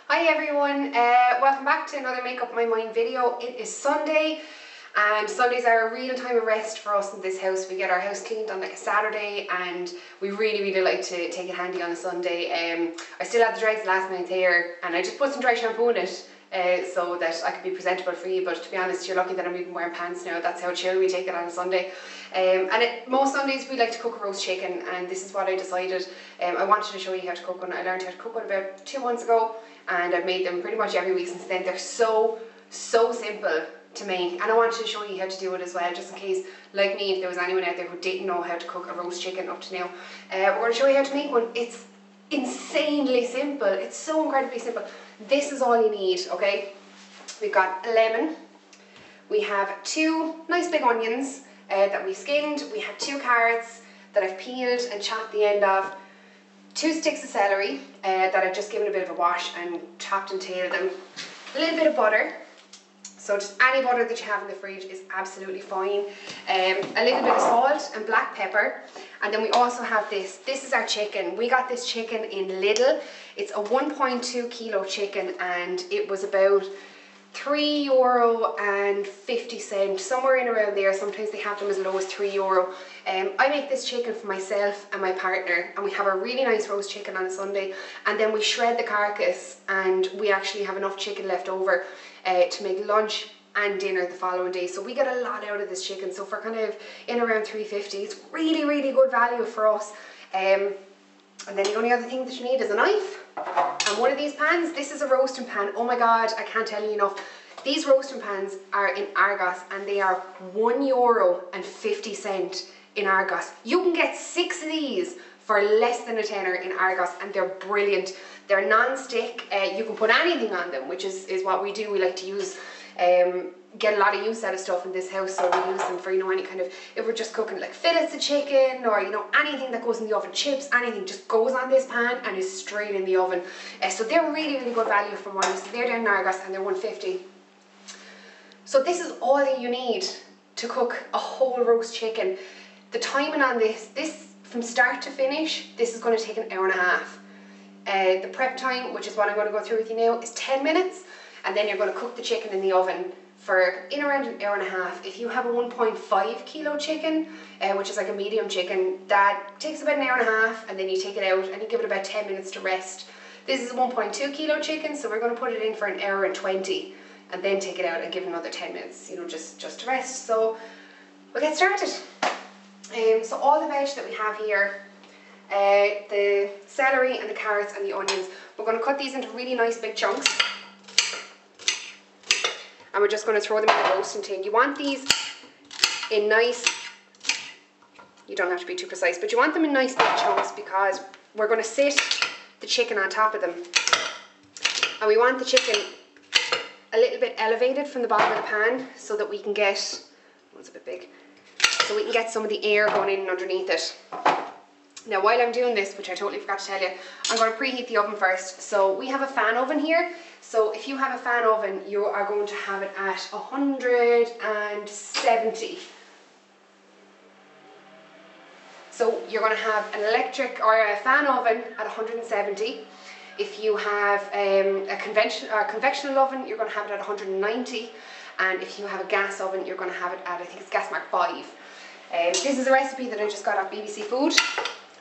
Hi everyone, welcome back to another Make Up My Mind video. It is Sunday and Sundays are a real time of rest for us in this house. We get our house cleaned on like a Saturday and we really like to take it handy on a Sunday. I still have the dreads last minute hair and I just put some dry shampoo in it so that I could be presentable for you, but to be honest you're lucky that I'm even wearing pants now. That's how chill we take it on a Sunday. Most Sundays we like to cook a roast chicken and this is what I decided. I wanted to show you how to cook one. I learned how to cook one about 2 months ago and I've made them pretty much every week since then. They're so simple to make and I wanted to show you how to do it as well, just in case, like me, if there was anyone out there who didn't know how to cook a roast chicken up to now. We're going to show you how to make one. It's insanely simple. It's so incredibly simple. This is all you need, okay? We've got a lemon. We have 2 nice big onions that we skinned. We have 2 carrots that I've peeled and chopped the end of. 2 sticks of celery that I've just given a bit of a wash and chopped and tailed them. A little bit of butter. So just any butter that you have in the fridge is absolutely fine. A little bit of salt and black pepper. And then we also have this. This is our chicken. We got this chicken in Lidl. It's a 1.2 kilo chicken and it was about €3.50, somewhere in around there. Sometimes they have them as low as €3. I make this chicken for myself and my partner and we have a really nice roast chicken on a Sunday and then we shred the carcass and we actually have enough chicken left over to make lunch and dinner the following day. So we get a lot out of this chicken. So for kind of in around $3.50, it's really good value for us. And then the only other thing that you need is a knife and one of these pans. This is a roasting pan. Oh my god, I can't tell you enough. These roasting pans are in Argos and they are €1.50 in Argos. You can get 6 of these for less than a tenner in Argos and they're brilliant. They're non-stick. You can put anything on them, which is what we do. We like to use get a lot of use out of stuff in this house, so we use them for, you know, any kind of, if we're just cooking like fillets of chicken or, you know, anything that goes in the oven, chips, anything just goes on this pan and is straight in the oven. So they're really good value for money. So they're down in Argos and they're $1.50. So this is all that you need to cook a whole roast chicken. The timing on this from start to finish, this is going to take an hour and a half. The prep time, which is what I'm going to go through with you now, is 10 minutes and then you're going to cook the chicken in the oven for in around an hour and a half. If you have a 1.5 kilo chicken, which is like a medium chicken, that takes about an hour and a half and then you take it out and you give it about 10 minutes to rest. This is a 1.2 kilo chicken, so we're going to put it in for an hour and 20 and then take it out and give it another 10 minutes, you know, just to rest. So we'll get started. So all the veg that we have here, the celery and the carrots and the onions, we're going to cut these into really nice big chunks and we're just going to throw them in the roasting tin. You want these in nice, you don't have to be too precise, but you want them in nice big chunks because we're going to sit the chicken on top of them and we want the chicken a little bit elevated from the bottom of the pan so that we can get, oh, it's a bit big, so we can get some of the air going in underneath it. Now while I'm doing this, which I totally forgot to tell you, I'm going to preheat the oven first. So we have a fan oven here. So if you have a fan oven, you are going to have it at 170. So you're going to have an electric or a fan oven at 170. If you have a conventional oven, you're going to have it at 190. And if you have a gas oven, you're going to have it at, I think it's gas mark 5. This is a recipe that I just got off BBC Food.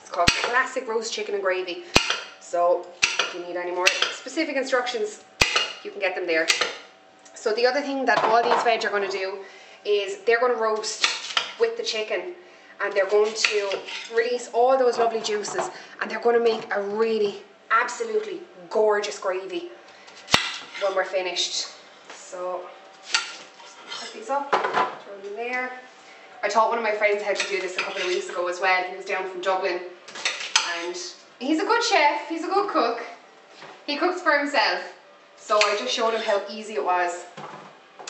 It's called Classic Roast Chicken and Gravy. So if you need any more specific instructions, you can get them there. So the other thing that all these veg are going to do is they're going to roast with the chicken and they're going to release all those lovely juices and they're going to make a really absolutely gorgeous gravy when we're finished. So cut these up, throw them in there. I taught one of my friends how to do this a couple of weeks ago as well. He was down from Dublin and he's a good chef, he's a good cook. He cooks for himself. So I just showed him how easy it was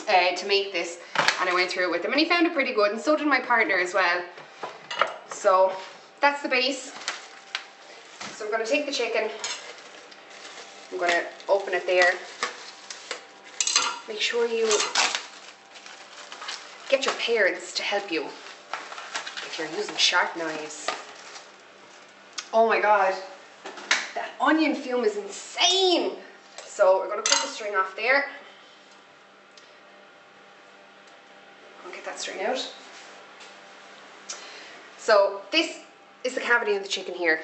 to make this and I went through it with him and he found it pretty good and so did my partner as well. So that's the base. So I'm going to take the chicken, I'm going to open it there. Make sure you get your parents to help you if you're using sharp knives. Oh my god, that onion fume is insane. So we're going to cut the string off there. I'll get that string out. So this is the cavity of the chicken here.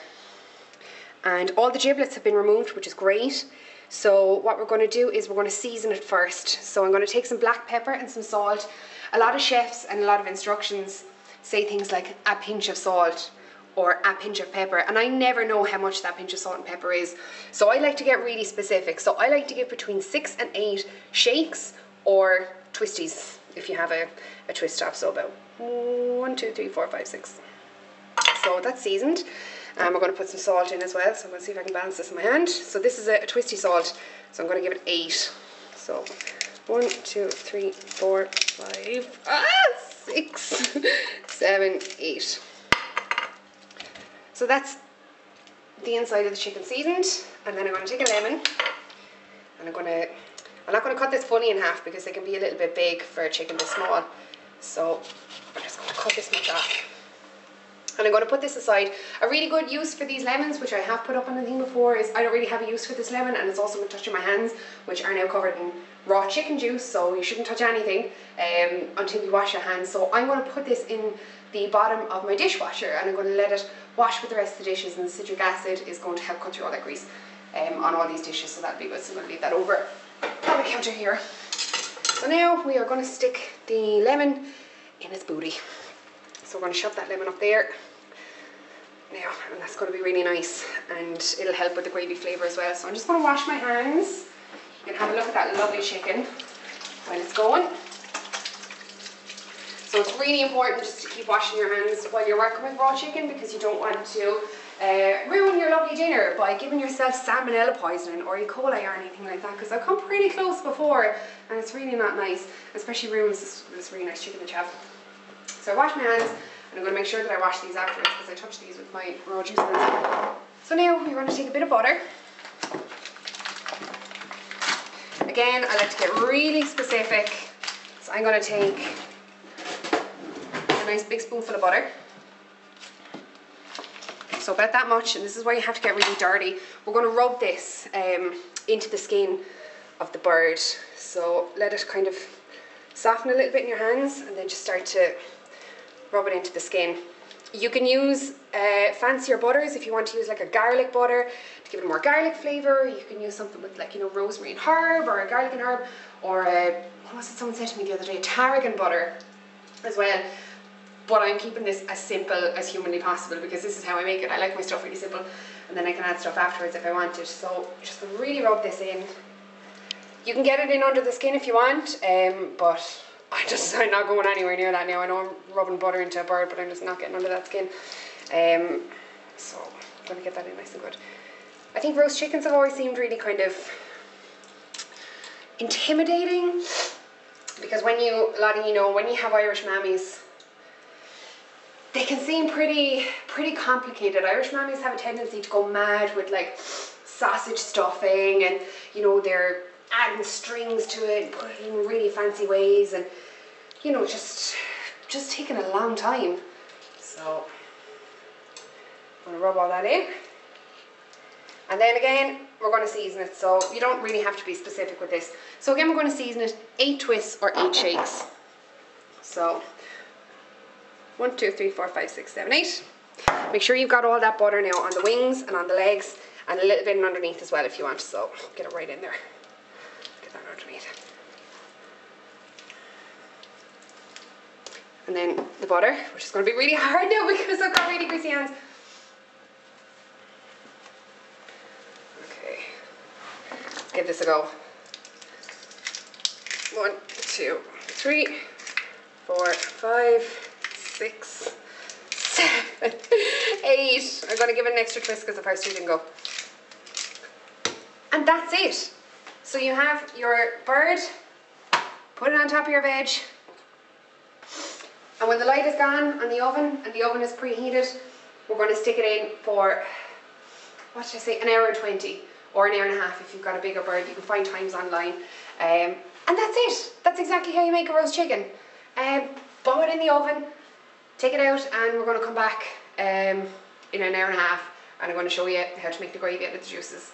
And all the giblets have been removed, which is great. So what we're going to do is we're going to season it first. So I'm going to take some black pepper and some salt. A lot of chefs and a lot of instructions say things like a pinch of salt or a pinch of pepper, and I never know how much that pinch of salt and pepper is. So I like to get really specific. So I like to give between 6 and 8 shakes or twisties if you have a twist top. So about 1, 2, 3, 4, 5, 6. So that's seasoned. We're going to put some salt in as well, so I'm going to see if I can balance this in my hand. So this is a twisty salt, so I'm going to give it 8. So 1, 2, 3, 4, 5, 6, 7, 8. So that's the inside of the chicken seasoned, and then I'm going to take a lemon, and I'm not going to cut this fully in half because they can be a little bit big for a chicken this small. So I'm just going to cut this much off. And I'm going to put this aside. A really good use for these lemons, which I have put up on the thing before, is I don't really have a use for this lemon, and it's also going to touch my hands, which are now covered in raw chicken juice, so you shouldn't touch anything until you wash your hands. So I'm going to put this in the bottom of my dishwasher, and I'm going to let it wash with the rest of the dishes, and the citric acid is going to help cut through all that grease on all these dishes, so that'll be good. So I'm going to leave that over on the counter here. So now we are going to stick the lemon in its booty. So we're going to shove that lemon up there now, and that's going to be really nice, and it'll help with the gravy flavour as well. So I'm just going to wash my hands. You can have a look at that lovely chicken while it's going. So it's really important just to keep washing your hands while you're working with raw chicken, because you don't want to ruin your lovely dinner by giving yourself salmonella poisoning or E. coli or anything like that, because I've come pretty close before and it's really not nice, especially ruins this really nice chicken that you have. So I wash my hands, and I'm going to make sure that I wash these afterwards because I touched these with my raw juice hands. So now we're going to take a bit of butter. Again, I like to get really specific, so I'm going to take a nice big spoonful of butter. So about that much, and this is where you have to get really dirty. We're going to rub this into the skin of the bird. So let it kind of soften a little bit in your hands, and then just start to rub it into the skin. You can use fancier butters if you want to use like a garlic butter to give it more garlic flavour. You can use something with, like, you know, rosemary and herb, or a garlic and herb, or what was it someone said to me the other day, a tarragon butter as well. But I'm keeping this as simple as humanly possible because this is how I make it. I like my stuff really simple, and then I can add stuff afterwards if I want it. So just really rub this in. You can get it in under the skin if you want, but I'm not going anywhere near that now. I know I'm rubbing butter into a bird, but I'm just not getting under that skin. So I'm going to get that in nice and good. I think roast chickens have always seemed really kind of intimidating, because when you have Irish mammies, they can seem pretty complicated. Irish mammies have a tendency to go mad with like sausage stuffing, and you know, they're adding strings to it, put it in really fancy ways, and you know, just taking a long time. So I'm gonna rub all that in, and then again we're going to season it. So you don't really have to be specific with this. So again, we're going to season it 8 twists or 8 shakes. So 1, 2, 3, 4, 5, 6, 7, 8. Make sure you've got all that butter now on the wings and on the legs, and a little bit in underneath as well if you want. So get it right in there. Get that underneath. And then the butter, which is going to be really hard now because I've got really greasy hands. Okay, let's give this a go. 1, 2, 3, 4, 5, 6, 7, 8. I'm going to give it an extra twist because the first 2 didn't go. And that's it. So you have your bird, put it on top of your veg, and when the light is gone on the oven and the oven is preheated, we're going to stick it in for, what should I say, 1 hour and 20, or 1 hour and a half if you've got a bigger bird. You can find times online. And that's it. That's exactly how you make a roast chicken. Bomb it in the oven, take it out, and we're going to come back in 1 hour and a half, and I'm going to show you how to make the gravy out of the juices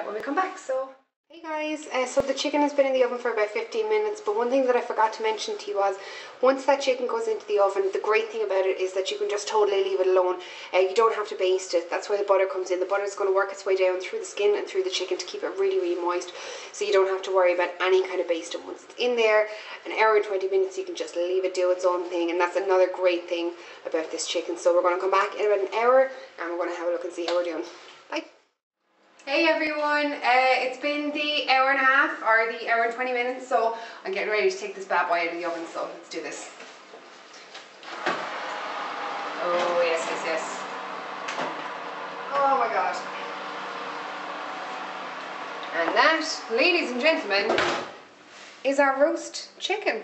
when we come back. So Hey guys, so the chicken has been in the oven for about 15 minutes, but one thing that I forgot to mention to you was once that chicken goes into the oven, the great thing about it is that you can just totally leave it alone. You don't have to baste it. That's where the butter comes in. The butter is going to work its way down through the skin and through the chicken to keep it really, really moist, so you don't have to worry about any kind of basting. Once it's in there, an hour and 20 minutes, you can just leave it do its own thing, and that's another great thing about this chicken. So we're going to come back in about an hour and we're going to have a look and see how we're doing. Bye. Hey everyone, it's been the hour and a half or the hour and 20 minutes, so I'm getting ready to take this bad boy out of the oven, so let's do this. Oh yes, yes, yes. Oh my god. And that, ladies and gentlemen, is our roast chicken.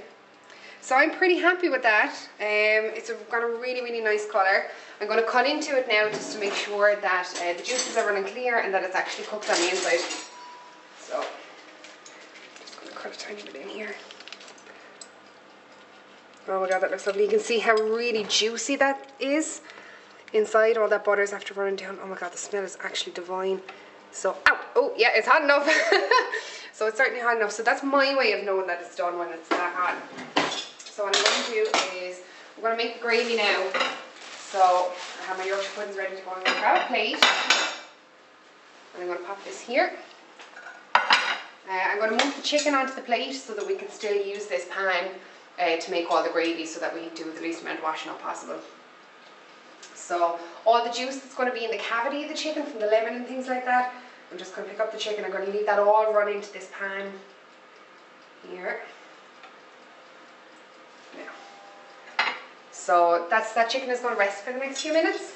So I'm pretty happy with that. It's got a really, really nice colour. I'm going to cut into it now just to make sure that the juices are running clear and that it's actually cooked on the inside. So, just going to cut a tiny bit in here. Oh my god, that looks lovely. You can see how really juicy that is inside. All that butter is after running down. Oh my god, the smell is actually divine. So, ow! Oh yeah, it's hot enough. So it's certainly hot enough. So that's my way of knowing that it's done, when it's that hot. So what I'm going to do is, I'm going to make the gravy now. So I have my Yorkshire puddings ready to go. I'm going to grab a plate and I'm going to pop this here. I'm going to move the chicken onto the plate so that we can still use this pan to make all the gravy, so that we can do the least amount of washing up possible. So all the juice that's going to be in the cavity of the chicken from the lemon and things like that, I'm just going to pick up the chicken. I'm going to leave that all run into this pan here. So that chicken is going to rest for the next few minutes.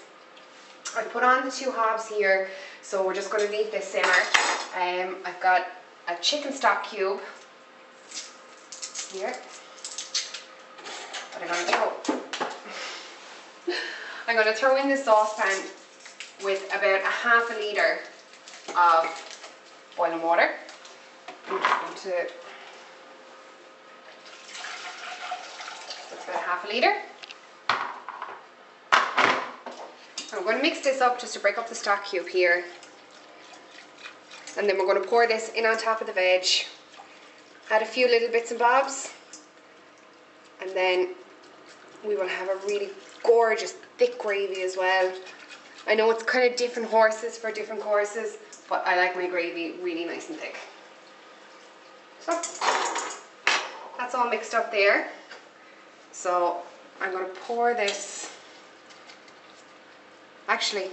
I've put on the 2 hobs here, so we're just going to leave this simmer. I've got a chicken stock cube here that I'm going to throw in this saucepan with about a half a litre of boiling water. That's about half a litre. I'm going to mix this up just to break up the stock cube here, and then we're going to pour this in on top of the veg, add a few little bits and bobs, and then we will have a really gorgeous thick gravy as well. I know it's kind of different horses for different courses, but I like my gravy really nice and thick. So that's all mixed up there. So I'm going to pour this. Actually,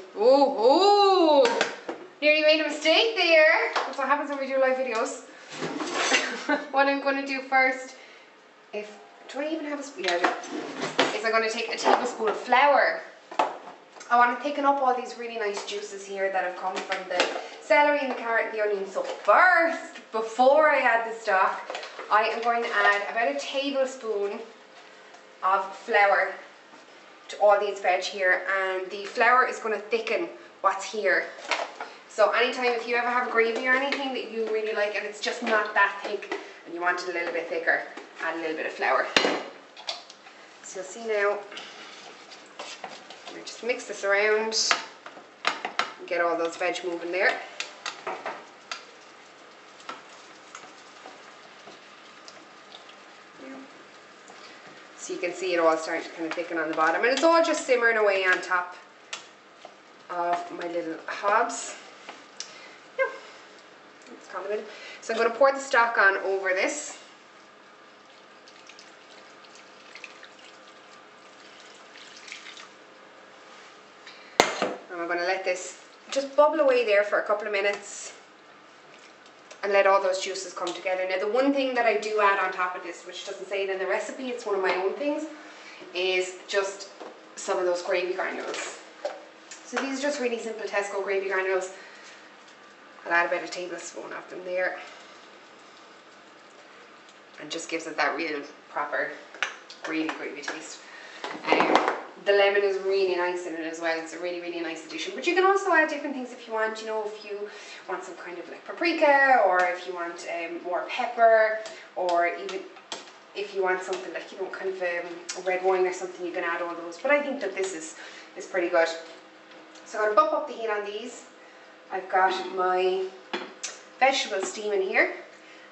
nearly made a mistake there. That's what happens when we do live videos. What I'm going to do first, do I even have a spoon? Yeah, I do. Is I'm going to take a tablespoon of flour. I want to thicken up all these really nice juices here that have come from the celery and the carrot and the onion. So first, before I add the stock, I am going to add about a tablespoon of flour to all these veg here, and the flour is going to thicken what's here. So anytime if you ever have a gravy or anything that you really like and it's just not that thick and you want it a little bit thicker, add a little bit of flour. So you'll see now, we just mix this around and get all those veg moving there. So you can see it all starting to kind of thicken on the bottom, and it's all just simmering away on top of my little hobs. Yeah, it's kind of it. So I'm going to pour the stock on over this. And we're going to let this just bubble away there for a couple of minutes and let all those juices come together. Now the one thing that I do add on top of this, which doesn't say it in the recipe, it's one of my own things, is just some of those gravy granules. So these are just really simple Tesco gravy granules. I'll add about a tablespoon of them there. And just gives it that real proper really gravy taste. The lemon is really nice in it as well. It's a really, really nice addition. But you can also add different things if you want. You know, if you want some kind of like paprika, or if you want more pepper, or even if you want something like, you know, kind of a red wine or something, you can add all those. But I think that this is pretty good. So I'm going to bump up the heat on these. I've got my vegetables steaming here,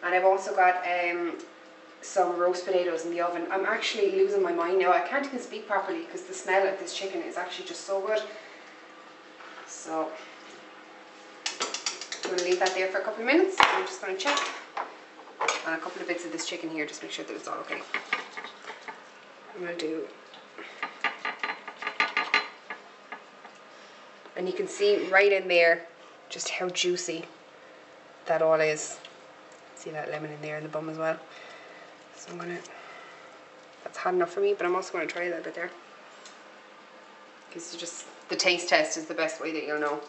and I've also got some roast potatoes in the oven. I'm actually losing my mind now. I can't even speak properly because the smell of this chicken is actually just so good. So I'm going to leave that there for a couple of minutes. I'm just going to check on a couple of bits of this chicken here, just make sure that it's all okay. I'm going to do, and you can see right in there just how juicy that all is. See that lemon in there in the bum as well. So I'm gonna, that's hot enough for me, but I'm also gonna try a little bit there. Because you just, the taste test is the best way that you'll know.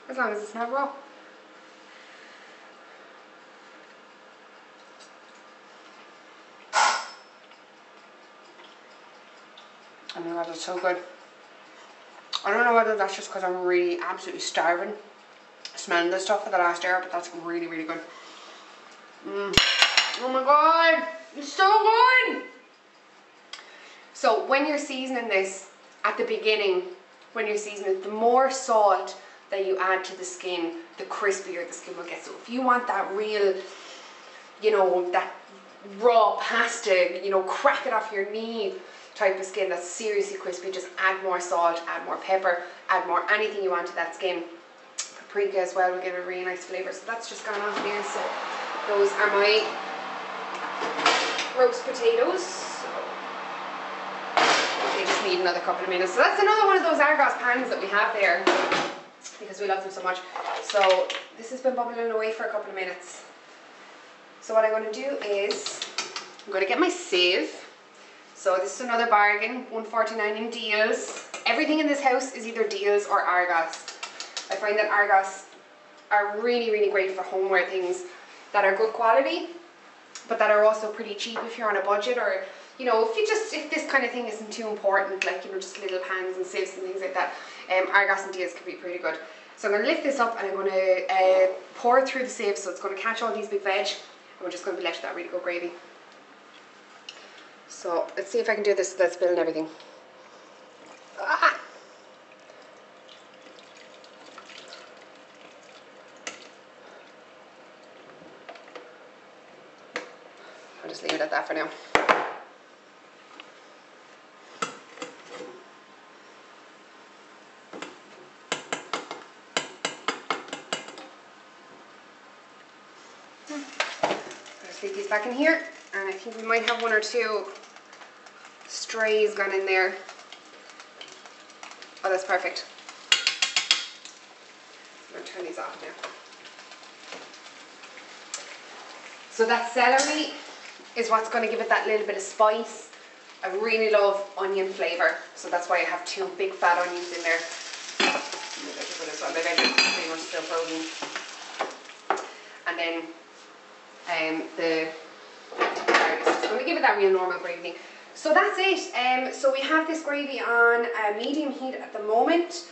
As long as it's not raw. Oh my god, that's so good. I don't know whether that's just because I'm really absolutely starving smelling this stuff for the last hour, but that's really, really good. Oh my god, it's so good! So when you're seasoning this at the beginning, when you're seasoning it, the more salt that you add to the skin, the crispier the skin will get. So if you want that real, you know, that raw pasta, you know, crack it off your knee type of skin that's seriously crispy, just add more salt, add more pepper, add more anything you want to that skin. Paprika as well will give it a really nice flavour. So that's just gone on there. So those are my roast potatoes. So they just need another couple of minutes. So that's another one of those Argos pans that we have there because we love them so much. So this has been bubbling away for a couple of minutes. So what I'm going to do is I'm going to get my sieve. So this is another bargain, $1.49 in Dealz. Everything in this house is either Dealz or Argos. I find that Argos are really, really great for homeware things that are good quality, but that are also pretty cheap if you're on a budget, or, you know, if this kind of thing isn't too important, like, you know, just little pans and sieves and things like that. Argos and Dealz can be pretty good. So I'm going to lift this up and I'm going to pour it through the sieve, so it's going to catch all these big veg, and we're just going to be left with that really good gravy. So let's see if I can do this without spilling everything. Ah! I'll just leave it at that for now. Just leave these back in here, and I think we might have one or two strays gone in there. Oh, that's perfect. I'm going to turn these off now. So that celery is what's going to give it that little bit of spice. I really love onion flavour, so that's why I have two big fat onions in there. My veg is pretty much still frozen. And then the carrots. It's going to give it that real normal gravy. So that's it. So we have this gravy on a medium heat at the moment,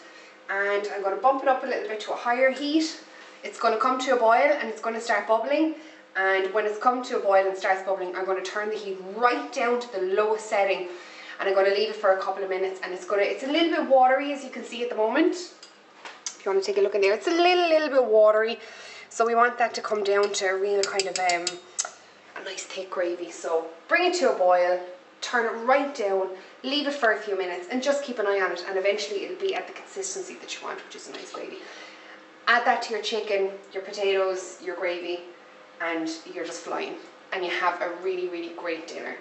and I'm going to bump it up a little bit to a higher heat. It's going to come to a boil and it's going to start bubbling. And when it's come to a boil and starts bubbling, I'm going to turn the heat right down to the lowest setting, and I'm going to leave it for a couple of minutes. And it's a little bit watery, as you can see at the moment. If you want to take a look in there, it's a little bit watery. So we want that to come down to a real kind of a nice thick gravy. So bring it to a boil, turn it right down, leave it for a few minutes, and just keep an eye on it. And eventually it'll be at the consistency that you want, which is a nice gravy. Add that to your chicken, your potatoes, your gravy, and you're just flying, and you have a really, really great dinner.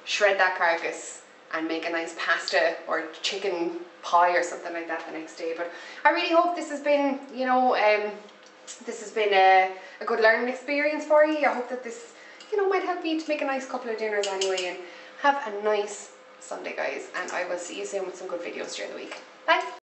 Shred that carcass and make a nice pasta or chicken pie or something like that the next day. But I really hope this has been, you know, this has been a good learning experience for you. I hope that this, you know, might help you to make a nice couple of dinners anyway, and have a nice Sunday, guys. And I will see you soon with some good videos during the week. Bye.